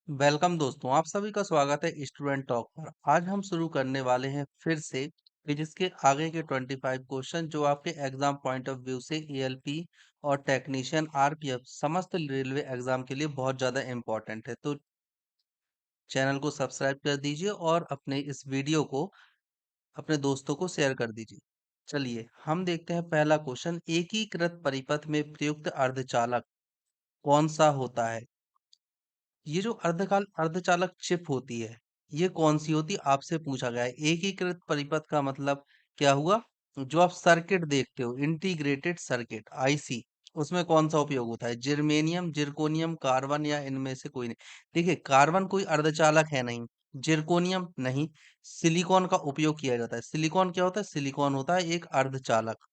Welcome दोस्तों, आप सभी का स्वागत है स्टूडेंट टॉक पर। आज हम शुरू करने वाले हैं फिर से फिजिक्स के आगे के 25 क्वेश्चन जो आपके एग्जाम पॉइंट ऑफ व्यू से एएलपी और टेक्नीशियन आरपीएफ समस्त रेलवे एग्जाम के लिए बहुत ज़्यादा इम्पोर्टेंट है। तो चैनल को सब्सक्राइब कर दीजिए और अपने इस वीडियो को अपने दोस्तों को शेयर कर दीजिए। चलिए हम देखते हैं पहला क्वेश्चन, एकीकृत परिपथ में प्रयुक्त अर्धचालक कौन सा होता है? ये जो अर्धचालक चिप होती है, ये कौन सी होती है आपसे पूछा गया है। एकीकृत परिपथ का मतलब क्या हुआ? जो आप सर्किट देखते हो, इंटीग्रेटेड सर्किट आईसी, उसमें कौन सा उपयोग होता है? जर्मेनियम, जिरकोनियम, कार्बन या इनमें से कोई नहीं। देखिए, कार्बन कोई अर्धचालक है नहीं, जिरकोनियम नहीं, सिलिकॉन का उपयोग किया जाता है। सिलिकॉन क्या होता है? सिलिकॉन होता है एक अर्धचालक।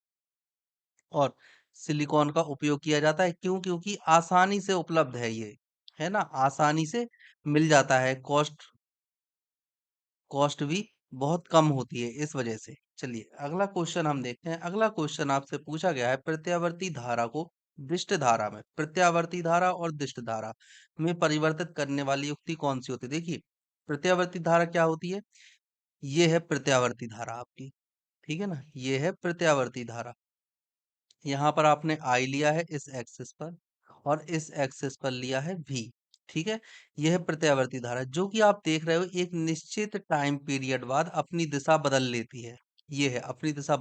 और सिलिकॉन का उपयोग किया जाता है क्यों? क्योंकि आसानी से उपलब्ध है ये, है ना, आसानी से मिल जाता है। कॉस्ट कॉस्ट भी बहुत कम होती है इस वजह से। चलिए अगला क्वेश्चन हम देखते हैं। अगला क्वेश्चन आपसे पूछा गया है, प्रत्यावर्ती धारा को दिष्ट धारा में, प्रत्यावर्ती धारा और दिष्ट धारा में परिवर्तित करने वाली युक्ति कौन सी होती है? देखिए, प्रत्यावर्ती धारा क्या होती है? ये है प्रत्यावर्ती धारा आपकी, ठीक है ना, ये है प्रत्यावर्ती धारा। यहाँ पर आपने आई लिया है इस एक्सिस पर और इस एक्सिस पर लिया है वी, ठीक है। यह है प्रत्यावर्ती धारा जो कि आप देख रहे हो एक निश्चित टाइम पीरियड बाद अपनी दिशा बदल लेती है। ये है अपनी दिशा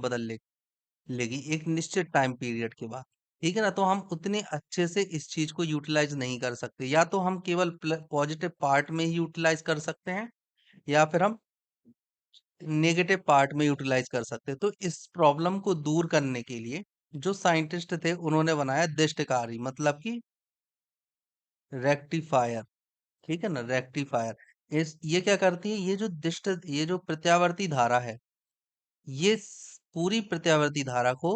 लेगी एक निश्चित टाइम पीरियड के बाद, ठीक है ना। तो हम उतने अच्छे से इस चीज को यूटिलाइज नहीं कर सकते, या तो हम केवल पॉजिटिव पार्ट में ही यूटिलाइज कर सकते हैं या फिर हम नेगेटिव पार्ट में यूटिलाइज कर सकते हैं। तो इस प्रॉब्लम को दूर करने के लिए जो साइंटिस्ट थे उन्होंने बनाया दिष्टकारी, मतलब कि रेक्टिफायर, ठीक है ना, रेक्टिफायर। इस ये क्या करती है? ये जो प्रत्यावर्ती धारा है, ये पूरी प्रत्यावर्ती धारा को,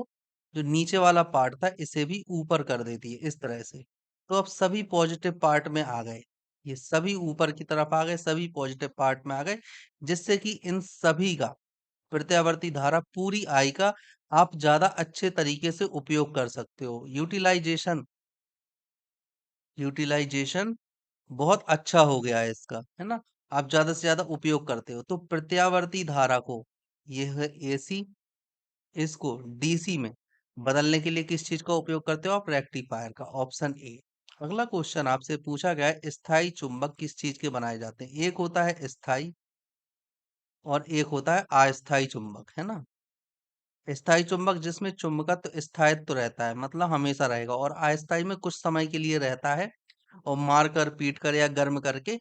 जो नीचे वाला पार्ट था, इसे भी ऊपर कर देती है इस तरह से। तो अब सभी पॉजिटिव पार्ट में आ गए, ये सभी ऊपर की तरफ आ गए, सभी पॉजिटिव पार्ट में आ गए, जिससे कि इन सभी का प्रत्यावर्ती धारा पूरी आई का आप ज्यादा अच्छे तरीके से उपयोग कर सकते हो। यूटिलाइजेशन यूटिलाइजेशन बहुत अच्छा हो गया है इसका, है ना। आप ज्यादा से ज्यादा उपयोग करते हो। तो प्रत्यावर्ती धारा को, ये है एसी, इसको डीसी में बदलने के लिए किस चीज का उपयोग करते हो आप? रेक्टिफायर का, ऑप्शन ए। अगला क्वेश्चन आपसे पूछा गया है, स्थायी चुंबक किस चीज के बनाए जाते हैं? एक होता है स्थायी और एक होता है अस्थायी चुंबक, है ना। स्थायी चुंबक जिसमें चुंबकत्व स्थायित्व रहता है, मतलब हमेशा रहेगा, और अस्थायी में कुछ समय के लिए रहता है और मार कर, पीट कर या गर्म करके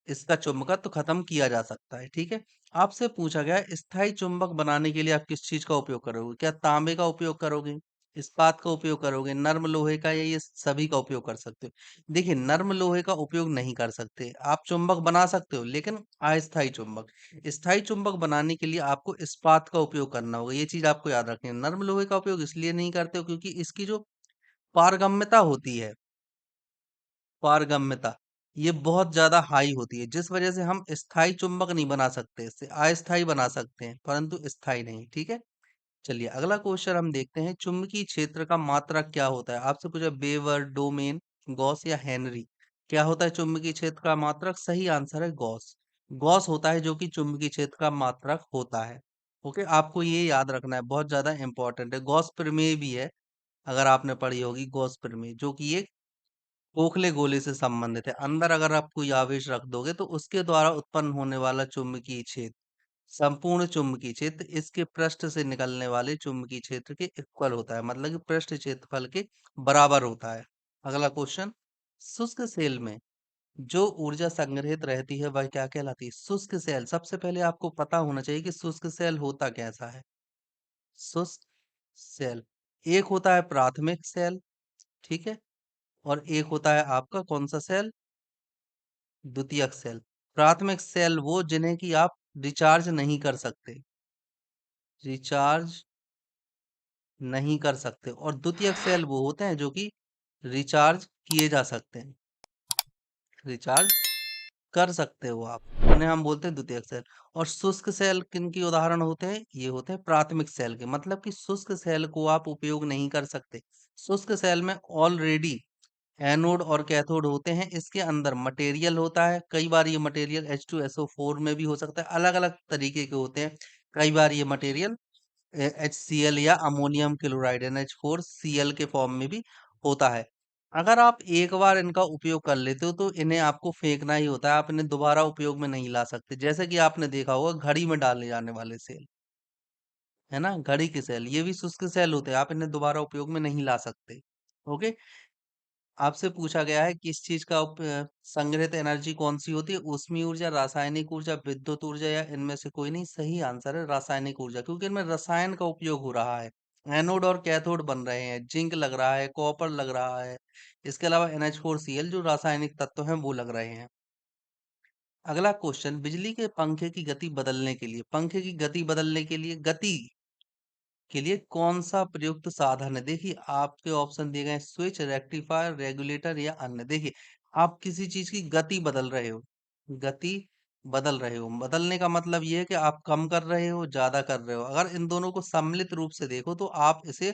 इसका चुंबकत्व खत्म किया जा सकता है, ठीक है। आपसे पूछा गया है, स्थायी चुंबक बनाने के लिए आप किस चीज का उपयोग करोगे? क्या तांबे का उपयोग करोगे, इस्पात का उपयोग करोगे, नर्म लोहे का, या ये सभी का उपयोग कर सकते हो? देखिए, नर्म लोहे का उपयोग नहीं कर सकते। आप चुंबक बना सकते हो लेकिन अस्थायी चुंबक। स्थायी चुंबक बनाने के लिए आपको इस्पात का उपयोग करना होगा, ये चीज आपको याद रखनी है। नर्म लोहे का उपयोग इसलिए नहीं करते हो क्योंकि इसकी जो पारगम्यता होती है, पारगम्यता, ये बहुत ज्यादा हाई होती है, जिस वजह से हम स्थायी चुंबक नहीं बना सकते। इससे अस्थायी बना सकते हैं परंतु स्थायी नहीं, ठीक है। चलिए अगला क्वेश्चन हम देखते हैं, चुंबकीय क्षेत्र का मात्रक क्या होता है? आपसे पूछा बेवर, डोमेन, गॉस या हेनरी। क्या होता है चुंबकीय क्षेत्र का मात्रक? सही आंसर है गॉस। गॉस होता है जो कि चुंबकीय क्षेत्र का मात्रक होता है। ओके, आपको ये याद रखना है, बहुत ज्यादा इंपॉर्टेंट है। गॉस प्रमेय भी है, अगर आपने पढ़ी होगी गॉस प्रमेय, जो कि एक खोखले गोले से संबंधित है। अंदर अगर आप कोई आवेश रख दोगे तो उसके द्वारा उत्पन्न होने वाला चुंबकीय क्षेत्र, संपूर्ण चुंबकीय क्षेत्र इसके पृष्ठ से निकलने वाले चुंबकीय क्षेत्र के इक्वल होता है, मतलब कि पृष्ठ क्षेत्रफल के बराबर होता है। अगला क्वेश्चन, शुष्क सेल में जो ऊर्जा संग्रहित रहती है वह क्या कहलाती है? शुष्क सेल, सबसे पहले आपको पता होना चाहिए कि शुष्क सेल होता कैसा है। शुष्क सेल, एक होता है प्राथमिक सेल, ठीक है, और एक होता है आपका कौन सा सेल? द्वितीयक सेल। प्राथमिक सेल वो जिन्हें कि आप रिचार्ज नहीं कर सकते, रिचार्ज नहीं कर सकते, और द्वितीयक सेल वो होते हैं जो कि रिचार्ज किए जा सकते हैं, रिचार्ज कर सकते हो आप, उन्हें हम बोलते हैं द्वितीयक सेल। और शुष्क सेल किन की उदाहरण होते हैं? ये होते हैं प्राथमिक सेल के, मतलब कि शुष्क सेल को आप उपयोग नहीं कर सकते। शुष्क सेल में ऑलरेडी एनोड और कैथोड होते हैं, इसके अंदर मटेरियल होता है। कई बार ये मटेरियल H2SO4 में भी हो सकता है, अलग अलग तरीके के होते हैं। कई बार ये मटेरियल HCl या अमोनियम क्लोराइड NH4Cl के फॉर्म में भी होता है। अगर आप एक बार इनका उपयोग कर लेते हो तो इन्हें आपको फेंकना ही होता है, आप इन्हें दोबारा उपयोग में नहीं ला सकते। जैसे कि आपने देखा होगा घड़ी में डाले जाने वाले सेल, है ना, घड़ी के सेल, ये भी शुष्क सेल होते हैं, आप इन्हें दोबारा उपयोग में नहीं ला सकते। ओके। आपसे पूछा गया है किस चीज का संग्रहित एनर्जी कौन सी होती है? ऊष्मीय ऊर्जा, रासायनिक ऊर्जा, विद्युत ऊर्जा या इनमें से कोई नहीं। सही आंसर है रासायनिक ऊर्जा, क्योंकि इनमें रसायन का उपयोग हो रहा है। एनोड और कैथोड बन रहे हैं, जिंक लग रहा है, कॉपर लग रहा है, इसके अलावा NH4Cl जो रासायनिक तत्व हैं वो लग रहे हैं। अगला क्वेश्चन, बिजली के पंखे की गति बदलने के लिए, पंखे की गति बदलने के लिए, गति के लिए कौन सा प्रयुक्त साधन है? देखिए आपके ऑप्शन दिए गए हैं, स्विच, रेक्टिफायर, रेगुलेटर या अन्य। देखिए आप किसी चीज की गति बदल रहे हो, गति बदल रहे हो, बदलने का मतलब ये है कि आप कम कर रहे हो, ज्यादा कर रहे हो। अगर इन दोनों को सम्मिलित रूप से देखो तो आप इसे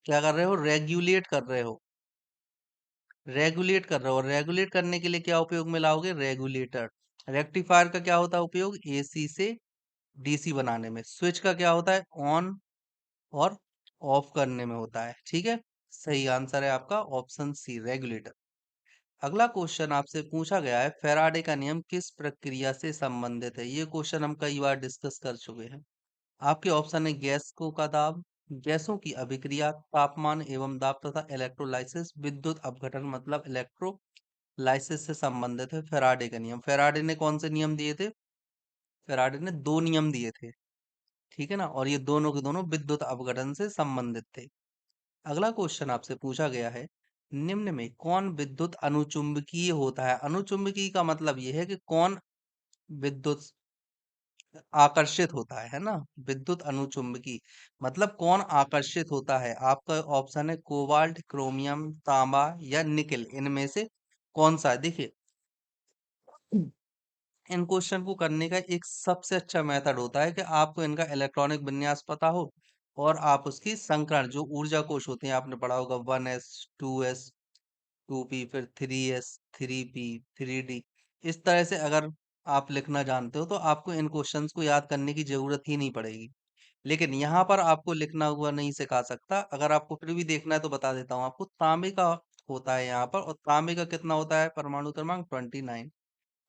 क्या कर रहे हो? रेगुलेट कर रहे हो, रेगुलेट कर रहे हो। और रेगुलेट करने के लिए क्या उपयोग में लाओगे? रेगुलेटर। रेक्टिफायर का क्या होता है उपयोग? AC से DC बनाने में। स्विच का क्या होता है? ऑन और ऑफ करने में होता है। ठीक है, सही आंसर है आपका ऑप्शन सी, रेगुलेटर। अगला क्वेश्चन आपसे पूछा गया है, फैराडे का नियम किस प्रक्रिया से संबंधित है? ये क्वेश्चन हम कई बार डिस्कस कर चुके हैं। आपके ऑप्शन है गैसों का दाब, गैसों की अभिक्रिया, तापमान एवं दाब तथा इलेक्ट्रोलाइसिस, विद्युत अपघटन। मतलब इलेक्ट्रोलाइसिस से संबंधित है फैराडे का नियम। फैराडे ने कौन से नियम दिए थे? फैराडे ने दो नियम दिए थे, ठीक है ना, और ये दोनों के दोनों विद्युत अपघटन से संबंधित थे। अगला क्वेश्चन आपसे पूछा गया है, निम्न में कौन विद्युत अनुचुंबकीय होता है? अनुचुंबकीय का मतलब यह है कि कौन विद्युत आकर्षित होता है ना। विद्युत अनुचुंबकीय मतलब कौन आकर्षित होता है? आपका ऑप्शन है कोबाल्ट, क्रोमियम, तांबा या निकेल। इनमें से कौन सा है? देखिए इन क्वेश्चन को करने का एक सबसे अच्छा मेथड होता है कि आपको इनका इलेक्ट्रॉनिक विन्यास पता हो और आप उसकी संकरण जो ऊर्जा कोश होते हैं, आपने पढ़ा होगा 1s 2s 2p, फिर 3s 3p 3d। इस तरह से अगर आप लिखना जानते हो तो आपको इन क्वेश्चंस को याद करने की जरूरत ही नहीं पड़ेगी। लेकिन यहाँ पर आपको लिखना हुआ नहीं सिखा सकता, अगर आपको फिर भी देखना है तो बता देता हूँ आपको। तांबे का होता है यहाँ पर, और तांबे का कितना होता है परमाणु क्रमांक? 29।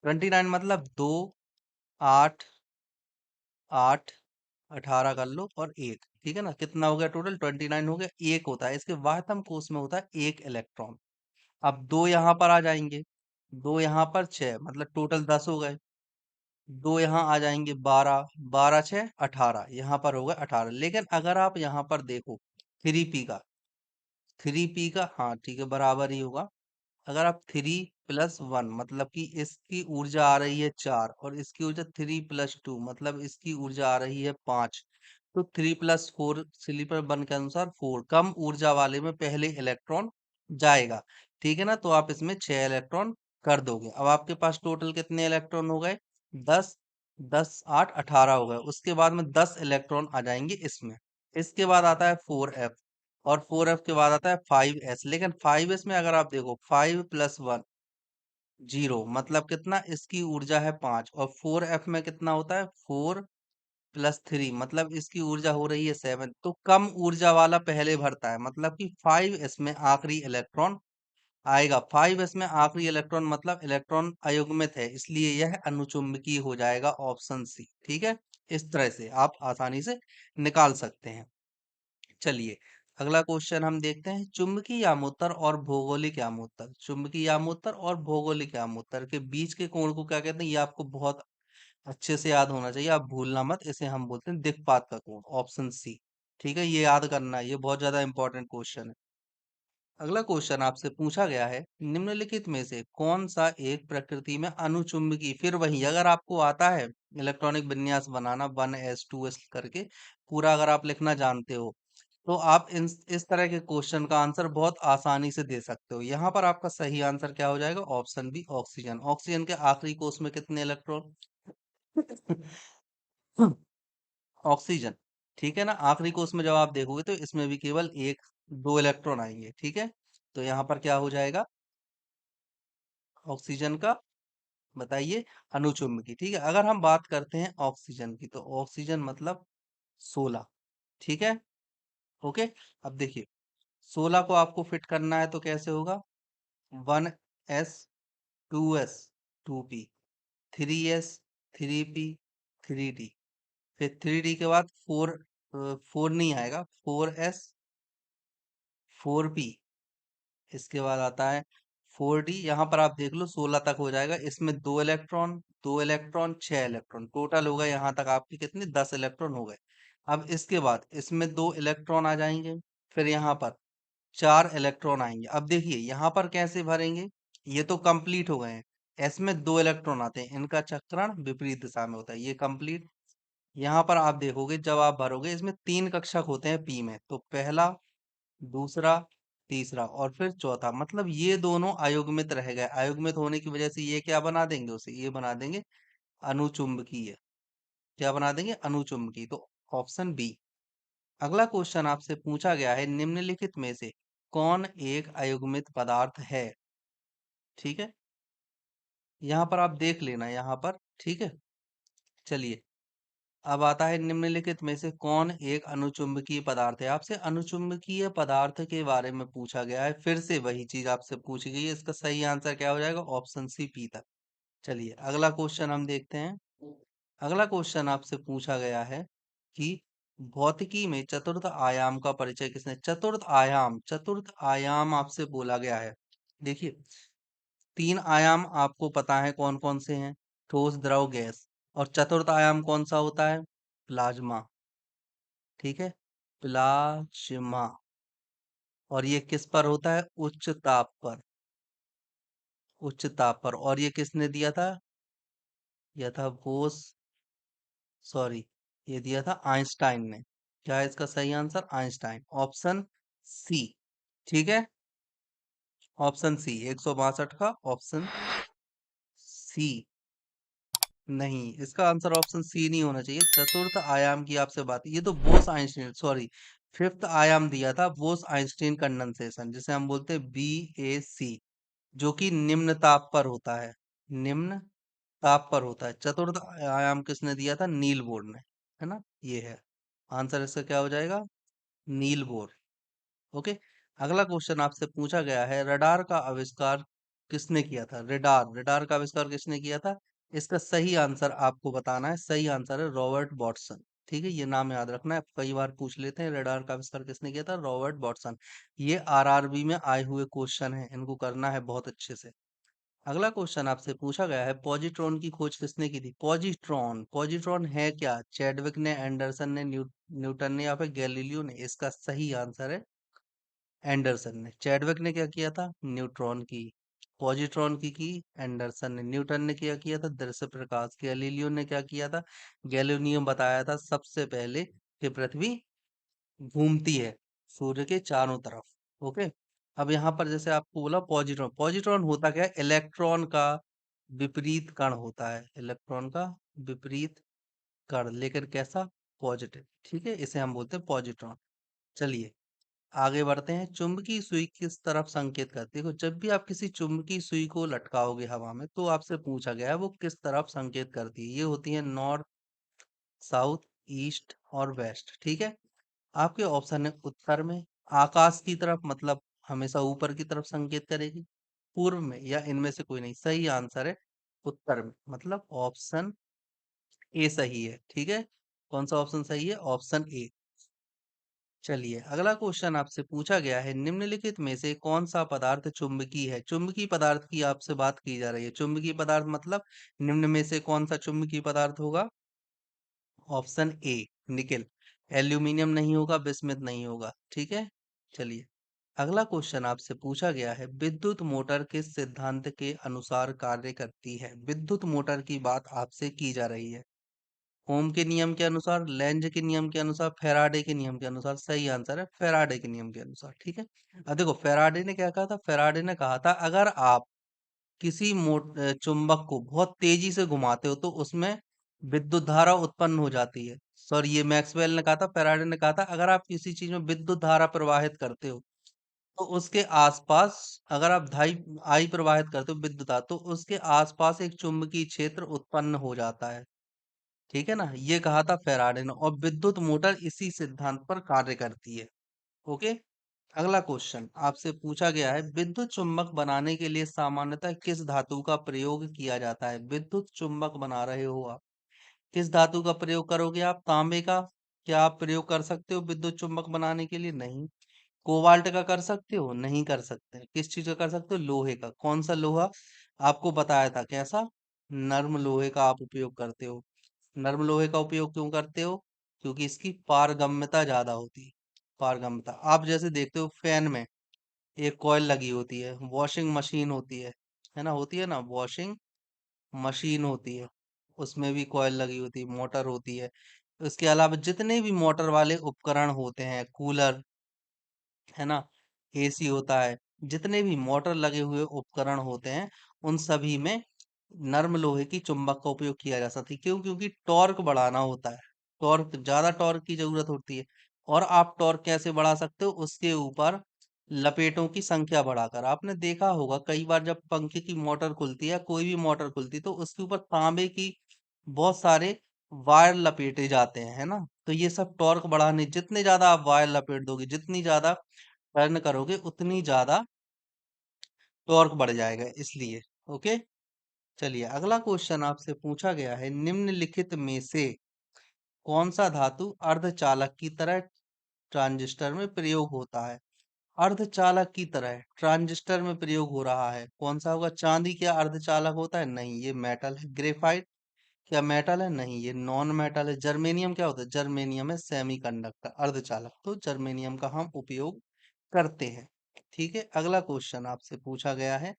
29 मतलब 2 8 8 18 कर लो और एक, ठीक है ना, कितना हो गया टोटल? 29 हो गया। एक होता है इसके वाहतम कोष में होता है एक इलेक्ट्रॉन। अब दो यहाँ पर आ जाएंगे, दो यहाँ पर 6, मतलब टोटल 10 हो गए। दो यहाँ आ जाएंगे 12, 12 6 18, यहाँ पर हो गए 18। लेकिन अगर आप यहाँ पर देखो 3p का, 3p का, हाँ ठीक है बराबर ही होगा। अगर आप 3+1 मतलब कि इसकी ऊर्जा आ रही है 4 और इसकी ऊर्जा 3+2 मतलब इसकी ऊर्जा आ रही है 5, तो 3+4 स्लीपर वन के अनुसार 4 कम ऊर्जा वाले में पहले इलेक्ट्रॉन जाएगा। ठीक है ना, तो आप इसमें 6 इलेक्ट्रॉन कर दोगे। अब आपके पास टोटल कितने इलेक्ट्रॉन हो गए? 10, 10 8 18 हो गए। उसके बाद में 10 इलेक्ट्रॉन आ जाएंगे इसमें। इसके बाद आता है 4f, और 4f के बाद आता है 5s। लेकिन 5s में अगर आप देखो 5+1 0 मतलब कितना? इसकी ऊर्जा है 5, और 4f में कितना होता है? 4+3 मतलब इसकी ऊर्जा हो रही है 7। तो कम ऊर्जा वाला पहले भरता है, मतलब कि 5s में आखिरी इलेक्ट्रॉन आएगा। 5s में आखिरी इलेक्ट्रॉन मतलब इलेक्ट्रॉन अयुग्मित है, इसलिए यह अनुचुंबकीय हो जाएगा, ऑप्शन सी। ठीक है, इस तरह से आप आसानी से निकाल सकते हैं। चलिए अगला क्वेश्चन हम देखते हैं, चुंबकीय यामोत्तर और भौगोलिक यामोत्तर। चुंबकीय यामोत्तर और भौगोलिक यामोत्तर के बीच के कोण को क्या कहते हैं? ये आपको बहुत अच्छे से याद होना चाहिए, आप भूलना मत। इसे हम बोलते हैं दिक्पात का कोण, ऑप्शन सी। ठीक है, ये याद करना है, ये बहुत ज्यादा इंपॉर्टेंट क्वेश्चन है। अगला क्वेश्चन आपसे पूछा गया है, निम्नलिखित में से कौन सा एक प्रकृति में अनुचुंबकीय, फिर वही अगर आपको आता है इलेक्ट्रॉनिक विन्यास बनाना 1s 2s करके पूरा अगर आप लिखना जानते हो तो आप इस तरह के क्वेश्चन का आंसर बहुत आसानी से दे सकते हो। यहाँ पर आपका सही आंसर क्या हो जाएगा? Option B, oxygen. ऑक्सीजन के आखिरी कोष में कितने इलेक्ट्रॉन? ऑक्सीजन, ठीक है ना, आखिरी कोष में जब आप देखोगे तो इसमें भी केवल एक, दो इलेक्ट्रॉन आएंगे। ठीक है, तो यहाँ पर क्या हो जाएगा? ऑक्सीजन का बताइए अनुचुंबकी। ठीक है, अगर हम बात करते हैं ऑक्सीजन की तो ऑक्सीजन मतलब 16। ठीक है, ओके। अब देखिए 16 को आपको फिट करना है तो कैसे होगा, 1s 2s 2p 3s 3p 3d, फिर 3d के बाद 4 नहीं आएगा, 4s 4p, इसके बाद आता है 4d। यहाँ पर आप देख लो 16 तक हो जाएगा, इसमें 2 इलेक्ट्रॉन 6 इलेक्ट्रॉन टोटल हो गए, यहाँ तक आपके कितने 10 इलेक्ट्रॉन हो गए। अब इसके बाद इसमें 2 इलेक्ट्रॉन आ जाएंगे, फिर यहाँ पर 4 इलेक्ट्रॉन आएंगे। अब देखिए यहाँ पर कैसे भरेंगे, ये तो कंप्लीट हो गए हैं, इसमें 2 इलेक्ट्रॉन आते हैं, इनका चक्रण विपरीत दिशा में होता है, ये कंप्लीट। यहाँ पर आप देखोगे जब आप भरोगे इसमें 3 कक्षक होते हैं पी में, तो पहला, दूसरा, तीसरा और फिर चौथा, मतलब ये दोनों अयुग्मित रह गए। अयुग्मित होने की वजह से ये क्या बना देंगे, उसे ये बना देंगे अनुचुंबकीय। क्या बना देंगे, अनुचुंबकीय। तो ऑप्शन बी। अगला क्वेश्चन आपसे पूछा गया है, निम्नलिखित में से कौन एक अयुग्मित पदार्थ है। ठीक है, यहाँ पर आप देख लेना यहाँ पर। ठीक है, चलिए अब आता है निम्नलिखित में से कौन एक अनुचुंबकीय पदार्थ है। आपसे अनुचुंबकीय पदार्थ के बारे में पूछा गया है, फिर से वही चीज आपसे पूछी गई है, इसका सही आंसर क्या हो जाएगा, ऑप्शन सी पीतल। चलिए अगला क्वेश्चन हम देखते हैं। अगला क्वेश्चन आपसे पूछा गया है कि भौतिकी में चतुर्थ आयाम का परिचय किसने। चतुर्थ आयाम आपसे बोला गया है। देखिए 3 आयाम आपको पता है कौन कौन से हैं, ठोस द्रव गैस, और चतुर्थ आयाम कौन सा होता है, प्लाज्मा। ठीक है, प्लाज्मा। और ये किस पर होता है, उच्च ताप पर, उच्च ताप पर। और ये किसने दिया था, यह था बोस, सॉरी, ये दिया था आइंस्टाइन ने। क्या है इसका सही आंसर, आइंस्टाइन, ऑप्शन सी। ठीक है, ऑप्शन सी, 162 का ऑप्शन सी। नहीं, इसका आंसर ऑप्शन सी नहीं होना चाहिए। चतुर्थ आयाम की आपसे बात, ये तो बोस आइंस्टीन, सॉरी, फिफ्थ आयाम दिया था बोस आइंस्टीन कंडेंसेशन, जिसे हम बोलते हैं BAC, जो कि निम्न ताप पर होता है, निम्न ताप पर होता है। चतुर्थ आयाम किसने दिया था, नील बोर ने, है ना, ये है आंसर। इसका क्या हो जाएगा, नील बोर। ओके, अगला क्वेश्चन आपसे पूछा गया है, रडार का आविष्कार किसने किया था। रडार रडार का आविष्कार किसने किया था, इसका सही आंसर आपको बताना है। सही आंसर है रॉबर्ट वॉटसन। ठीक है, ये नाम याद रखना है, कई बार पूछ लेते हैं रडार का आविष्कार किसने किया था, रॉबर्ट वॉटसन। ये RRB में आए हुए क्वेश्चन है, इनको करना है बहुत अच्छे से। अगला क्वेश्चन आपसे पूछा गया है, पॉजिट्रॉन की खोज किसने की थी। पॉजिट्रॉन, पॉजिट्रॉन है क्या, चैडविक ने, एंडरसन ने, न्यूटन ने, या फिर गैलीलियो ने। इसका सही आंसर है एंडरसन ने। चैडविक ने क्या किया था, न्यूट्रॉन की। पॉजिट्रॉन की एंडरसन ने। न्यूटन ने क्या किया था, दृश्य प्रकाश। गैलीलियो ने क्या किया था, गैलीलियो बताया था सबसे पहले कि पृथ्वी घूमती है सूर्य के चारों तरफ। ओके, अब यहाँ पर जैसे आपको बोला पॉजिट्रॉन, पॉजिट्रॉन होता क्या है, इलेक्ट्रॉन का विपरीत कण होता है, इलेक्ट्रॉन का विपरीत कण, लेकिन कैसा, पॉजिटिव। ठीक है, इसे हम बोलते हैं पॉजिट्रॉन। चलिए आगे बढ़ते हैं। चुंबकीय सुई किस तरफ संकेत करती है। देखो जब भी आप किसी चुंबकीय सुई को लटकाओगे हवा में, तो आपसे पूछा गया है वो किस तरफ संकेत करती है। ये होती है नॉर्थ, साउथ, ईस्ट और वेस्ट। ठीक है, आपके ऑप्शन है उत्तर में, आकाश की तरफ, मतलब हमेशा ऊपर की तरफ संकेत करेगी, पूर्व में, या इनमें से कोई नहीं। सही आंसर है उत्तर में, मतलब ऑप्शन ए सही है। ठीक है, कौन सा ऑप्शन सही है, ऑप्शन ए। चलिए अगला क्वेश्चन आपसे पूछा गया है, निम्नलिखित में से कौन सा पदार्थ चुंबकीय है। चुंबकीय पदार्थ की आपसे बात की जा रही है। चुंबकीय पदार्थ मतलब निम्न में से कौन सा चुंबकीय पदार्थ होगा, ऑप्शन ए, निकेल। एल्यूमिनियम नहीं होगा, बिस्मिथ नहीं होगा। ठीक है, चलिए अगला क्वेश्चन आपसे पूछा गया है, विद्युत मोटर किस सिद्धांत के अनुसार कार्य करती है। विद्युत मोटर की बात आपसे की जा रही है। ओम के नियम के अनुसार, लेंज के नियम के अनुसार, फेराडे के नियम के अनुसार। सही आंसर है फेराडे के नियम के अनुसार। ठीक है, अब देखो फेराडे ने क्या कहा था, फेराडे ने कहा था अगर आप किसी चुंबक को बहुत तेजी से घुमाते हो तो उसमें विद्युत धारा उत्पन्न हो जाती है। सॉरी, ये मैक्सवेल ने कहा था, फेराडे ने कहा था अगर आप किसी चीज में विद्युत धारा प्रवाहित करते हो तो उसके आसपास अगर आप धाई आई प्रवाहित करते हो विद्युत तो उसके आसपास एक चुंबकीय क्षेत्र उत्पन्न हो जाता है। ठीक है ना, ये कहा था फैराडे ने, और विद्युत मोटर इसी सिद्धांत पर कार्य करती है। ओके। अगला क्वेश्चन आपसे पूछा गया है, विद्युत चुम्बक बनाने के लिए सामान्यतः किस धातु का प्रयोग किया जाता है? विद्युत चुम्बक बना रहे हो आप, किस धातु का प्रयोग करोगे आप? तांबे का क्या आप प्रयोग कर सकते हो विद्युत चुम्बक बनाने के लिए? नहीं। कोबाल्ट का कर सकते हो? नहीं कर सकते। किस चीज का कर सकते हो? लोहे का। कौन सा लोहा? आपको बताया था कैसा, नर्म लोहे का आप उपयोग करते हो। नर्म लोहे का उपयोग क्यों करते हो? क्योंकि इसकी पारगम्यता ज्यादा होती है। पारगम्यता, आप जैसे देखते हो फैन में एक कॉइल लगी होती है, वॉशिंग मशीन होती है ना, होती है ना, वॉशिंग मशीन होती है, उसमें भी कॉइल लगी होती है, मोटर होती है। उसके अलावा जितने भी मोटर वाले उपकरण होते हैं, कूलर है ना, एसी होता है, जितने भी मोटर लगे हुए उपकरण होते हैं, उन सभी में नर्म लोहे की चुंबक का उपयोग किया जा सकता है। क्यों? क्योंकि टॉर्क बढ़ाना होता है, टॉर्क, ज्यादा टॉर्क की जरूरत होती है। और आप टॉर्क कैसे बढ़ा सकते हो? उसके ऊपर लपेटों की संख्या बढ़ाकर। आपने देखा होगा कई बार जब पंखे की मोटर खुलती है, कोई भी मोटर खुलती है, तो उसके ऊपर तांबे की बहुत सारे वायर लपेटे जाते हैं, है ना। तो ये सब टॉर्क बढ़ाने, जितने ज्यादा आप वायर लपेट दोगे, जितनी ज्यादा टर्न करोगे, उतनी ज्यादा टॉर्क बढ़ जाएगा, इसलिए। ओके। चलिए अगला क्वेश्चन आपसे पूछा गया है, निम्नलिखित में से कौन सा धातु अर्धचालक की तरह ट्रांजिस्टर में प्रयोग होता है? अर्धचालक की तरह ट्रांजिस्टर में प्रयोग हो रहा है, कौन सा होगा? चांदी क्या अर्धचालक होता है? नहीं, ये मेटल है। ग्रेफाइट क्या मेटल है? नहीं, ये नॉन मेटल है। जर्मेनियम क्या होता है? जर्मेनियम है सेमीकंडक्टर, अर्धचालक, तो जर्मेनियम का हम उपयोग करते हैं। ठीक है। अगला क्वेश्चन आपसे पूछा गया है,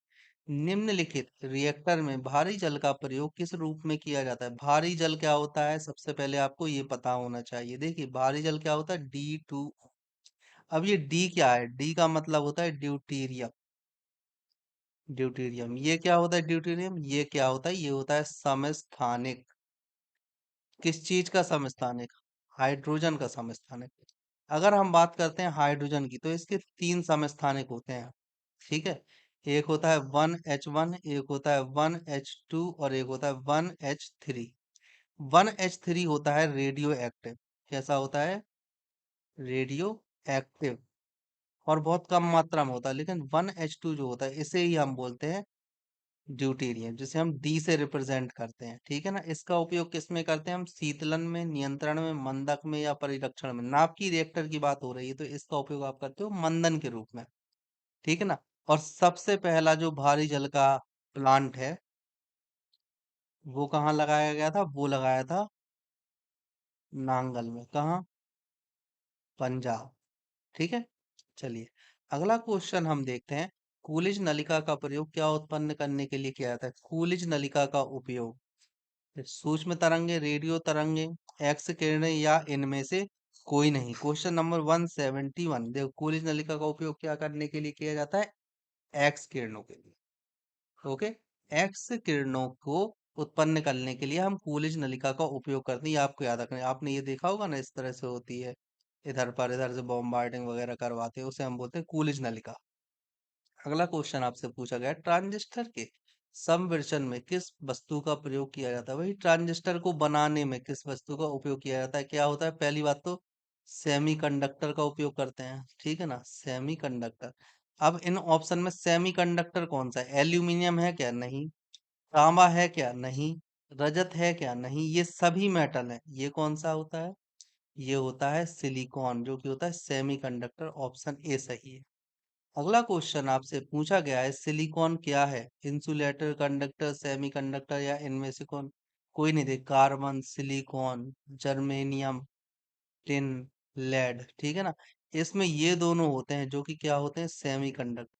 निम्नलिखित रिएक्टर में भारी जल का प्रयोग किस रूप में किया जाता है? भारी जल क्या होता है? सबसे पहले आपको ये पता होना चाहिए। देखिए भारी जल क्या होता है? D2। अब ये डी क्या है? डी का मतलब होता है ड्यूटीरियम। ड्यूटीरियम, ये क्या होता है? ड्यूटीरियम, ये क्या होता है? ये होता है समस्थानिक। किस चीज का समस्थानिक? हाइड्रोजन का समस्थानिक। अगर हम बात करते हैं हाइड्रोजन की, तो इसके तीन समस्थानिक होते हैं। ठीक है। एक होता है 1H1, एक होता है 1H2, और एक होता है 1H3। 1H3 होता है रेडियो एक्टिव। कैसा होता है? Radio active. और बहुत कम मात्रा में होता है। लेकिन 1H2 जो होता है, इसे ही हम बोलते हैं ड्यूटेरियम, जिसे हम डी से रिप्रेजेंट करते हैं। ठीक है ना। इसका उपयोग किस में करते हैं हम? शीतलन में, नियंत्रण में, मंदक में, या परिरक्षण में। नाभ की रिएक्टर की बात हो रही है, तो इसका उपयोग आप करते हो मंदन के रूप में। ठीक है ना। और सबसे पहला जो भारी जल का प्लांट है, वो कहाँ लगाया गया था? वो लगाया था नांगल में। कहाँ? पंजाब। ठीक है। चलिए अगला क्वेश्चन हम देखते हैं, कूलिज नलिका का प्रयोग क्या उत्पन्न करने के लिए किया जाता है? कूलिज नलिका का उपयोग सूक्ष्म तरंगे, रेडियो तरंगे, एक्स किरणें, या इनमें से कोई नहीं। क्वेश्चन नंबर 171, देखो कूलिज नलिका का उपयोग क्या करने के लिए किया जाता है? एक्स किरणों के लिए। ओके। एक्स किरणों को उत्पन्न करने के लिए हम कूलिज नलिका का उपयोग करते हैं, ये आपको याद रखना है। आपने ये देखा होगा ना, इस तरह से होती है, इधर पर इधर से बॉम्बार्डिंग वगैरह करवाते हैं, उसे हम बोलते हैं कूलिज नलिका। अगला क्वेश्चन आपसे पूछा गया, ट्रांजिस्टर के समविरचन में किस वस्तु का प्रयोग किया जाता है? वही ट्रांजिस्टर को बनाने में किस वस्तु का उपयोग किया जाता है? क्या होता है? पहली बात तो सेमीकंडक्टर का उपयोग करते हैं। ठीक है ना, सेमीकंडक्टर। अब इन ऑप्शन में सेमीकंडक्टर कौन सा है? एल्यूमिनियम है क्या? नहीं। तांबा है क्या? नहीं। रजत है क्या? नहीं। ये सभी मेटल है। ये कौन सा होता है? ये होता है सिलिकॉन, जो कि होता है सेमीकंडक्टर। ऑप्शन ए सही है। अगला क्वेश्चन आपसे पूछा गया है, सिलिकॉन क्या है? इंसुलेटर, कंडक्टर, सेमीकंडक्टर, या इनमें से कौन? कोई नहीं। देख, carbon, silicon, germanium, tin, lead. ठीक है ना। इसमें ये दोनों होते हैं जो कि क्या होते हैं? सेमीकंडक्टर।